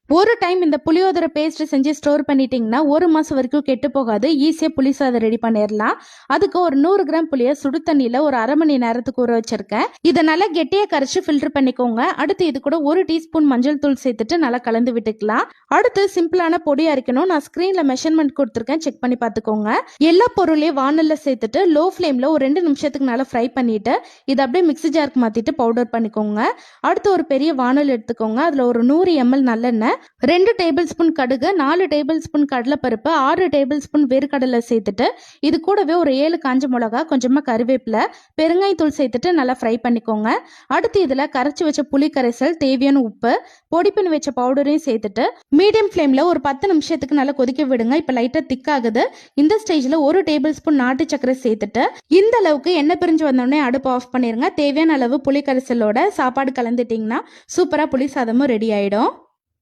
ஒரு டைம் இந்த புளியோதரை பேஸ்ட் செஞ்சு ஸ்டோர் பண்ணிட்டீங்கன்னா 1 மாசம் வரைக்கும் கெட்டு போகாது. ஈஸியா புளி சாதம் ரெடி பண்ணிடலாம். அதுக்கு ஒரு 100 கிராம் புளிய சுடு தண்ணியில ஒரு அரை மணி நேரத்துக்கு ஊற வச்சிருக்கேன். இதை நல்லா கெட்டியா கரைச்சு ஃபில்டர் பண்ணிக்கோங்க. அடுத்து இது கூட 1 டீஸ்பூன் மஞ்சள் தூள் சேர்த்துட்டு நல்லா கலந்து விட்டுக்கலாம். அடுத்து சிம்பிளான பொடி அரைக்கணும். நான் ஸ்கிரீன்ல மெஷர்மெண்ட் கொடுத்துருக்கேன், செக் பண்ணி பார்த்துக்கோங்க. எல்லா பொருளையும் வானல்ல சேர்த்துட்டு லோ ஃப்ளேம்ல ஒரு 2 நிமிஷத்துக்கு நல்லா ஃப்ரை பண்ணிட்டு இதை அப்படியே மிக்ஸி ஜாருக்கு மாத்திட்டு பவுடர் பண்ணிக்கோங்க. அடுத்து ஒரு பெரிய வானல் எடுத்துக்கோங்க. அதுல ஒரு 100 ml நல்லெண்ணெய், 2 டேபிள் ஸ்பூன் கடுகு, 4 டேபிள் ஸ்பூன் கடலைப்பருப்பு, 6 டேபிள் ஸ்பூன் வேர்க்கடலை சேர்த்துட்டு இது கூடவே ஒரு 7 காஞ்ச மிளகா, கொஞ்சமா கருவேப்பிலை, பெருங்காயத்தூள் சேர்த்துட்டு நல்லா ஃப்ரை பண்ணிக்கோங்க. அடுத்து இதுல கரைச்சி வச்ச புளி கரைசல், தேவையான உப்பு, பொடி பண்ணி வச்ச பவுடரையும் சேர்த்துட்டு மீடியம் ஃப்ளேம்ல ஒரு 10 நிமிஷத்துக்கு நல்லா கொதிக்க விடுங்க. இப்ப லைட்டா திக் ஆகுது. இந்த ஸ்டேஜ்ல 1 டேபிள் ஸ்பூன் நாட்டு சக்கரை சேர்த்துட்டு இந்த அளவுக்கு எண்ணெய் பிரிஞ்சு வந்தோடனே அடுப்பு ஆஃப் பண்ணிருங்க. தேவையான அளவு புளி கரைசலோட சாப்பாடு கலந்துட்டீங்கன்னா சூப்பரா புளி சாதமும் ரெடி ஆயிடும்.